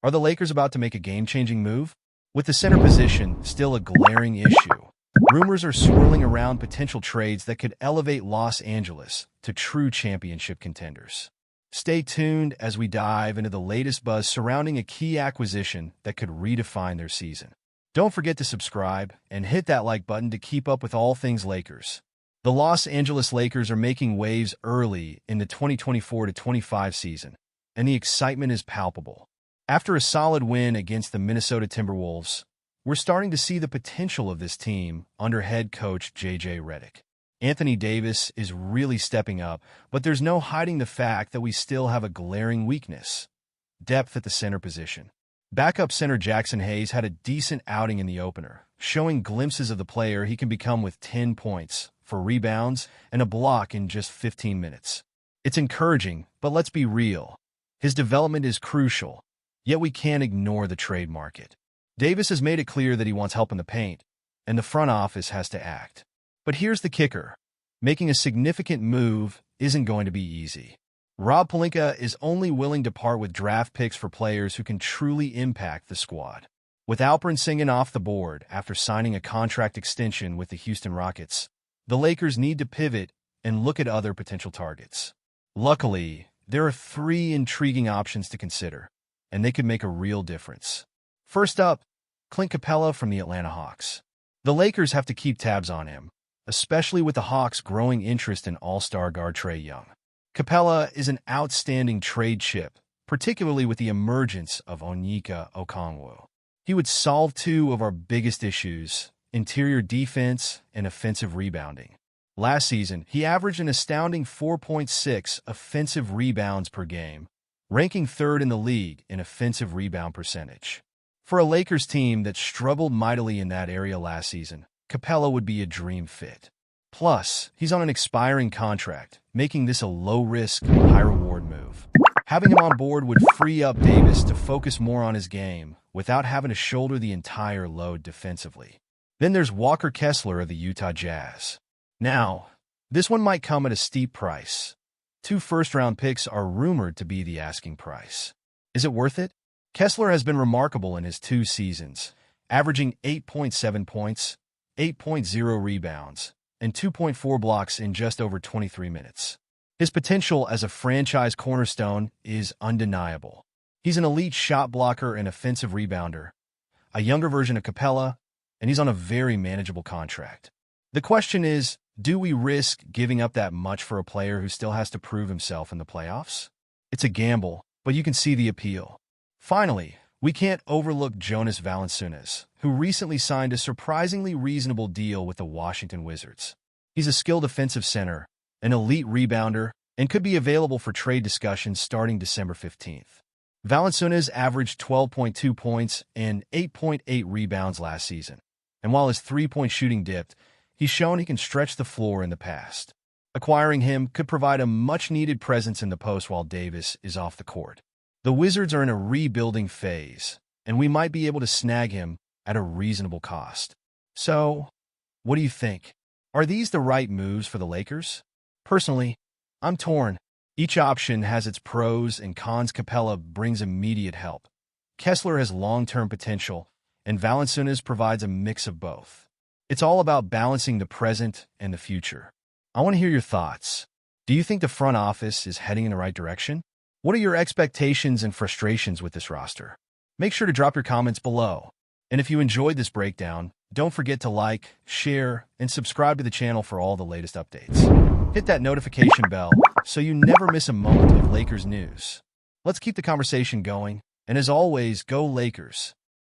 Are the Lakers about to make a game-changing move? With the center position still a glaring issue, rumors are swirling around potential trades that could elevate Los Angeles to true championship contenders. Stay tuned as we dive into the latest buzz surrounding a key acquisition that could redefine their season. Don't forget to subscribe and hit that like button to keep up with all things Lakers. The Los Angeles Lakers are making waves early in the 2024-25 season, and the excitement is palpable. After a solid win against the Minnesota Timberwolves, we're starting to see the potential of this team under head coach J.J. Redick. Anthony Davis is really stepping up, but there's no hiding the fact that we still have a glaring weakness: depth at the center position. Backup center Jackson Hayes had a decent outing in the opener, showing glimpses of the player he can become with 10 points, 4 rebounds, and a block in just 15 minutes. It's encouraging, but let's be real. His development is crucial, yet we can't ignore the trade market. Davis has made it clear that he wants help in the paint, and the front office has to act. But here's the kicker: making a significant move isn't going to be easy. Rob Pelinka is only willing to part with draft picks for players who can truly impact the squad. With Alperen Sengun off the board after signing a contract extension with the Houston Rockets, the Lakers need to pivot and look at other potential targets. Luckily, there are 3 intriguing options to consider, and they could make a real difference. First up, Clint Capella from the Atlanta Hawks. The Lakers have to keep tabs on him, especially with the Hawks' growing interest in all-star guard Trae Young. Capella is an outstanding trade chip, particularly with the emergence of Onyeka Okongwu. He would solve 2 of our biggest issues: interior defense and offensive rebounding. Last season, he averaged an astounding 4.6 offensive rebounds per game, ranking 3rd in the league in offensive rebound percentage. For a Lakers team that struggled mightily in that area last season, Capella would be a dream fit. Plus, he's on an expiring contract, making this a low-risk, high-reward move. Having him on board would free up Davis to focus more on his game without having to shoulder the entire load defensively. Then there's Walker Kessler of the Utah Jazz. Now, this one might come at a steep price. 2 first-round picks are rumored to be the asking price. Is it worth it? Kessler has been remarkable in his 2 seasons, averaging 8.7 points, 8.0 rebounds, and 2.4 blocks in just over 23 minutes. His potential as a franchise cornerstone is undeniable. He's an elite shot blocker and offensive rebounder, a younger version of Capella, and he's on a very manageable contract. The question is, do we risk giving up that much for a player who still has to prove himself in the playoffs? It's a gamble, but you can see the appeal. Finally, we can't overlook Jonas Valanciunas, who recently signed a surprisingly reasonable deal with the Washington Wizards. He's a skilled defensive center, an elite rebounder, and could be available for trade discussions starting December 15th. Valanciunas averaged 12.2 points and 8.8 rebounds last season, and while his three-point shooting dipped, he's shown he can stretch the floor in the past. Acquiring him could provide a much-needed presence in the post while Davis is off the court. The Wizards are in a rebuilding phase, and we might be able to snag him at a reasonable cost. So, what do you think? Are these the right moves for the Lakers? Personally, I'm torn. Each option has its pros and cons. Capella brings immediate help. Kessler has long-term potential, and Valanciunas provides a mix of both. It's all about balancing the present and the future. I want to hear your thoughts. Do you think the front office is heading in the right direction? What are your expectations and frustrations with this roster? Make sure to drop your comments below. And if you enjoyed this breakdown, don't forget to like, share, and subscribe to the channel for all the latest updates. Hit that notification bell so you never miss a moment of Lakers news. Let's keep the conversation going, and as always, go Lakers!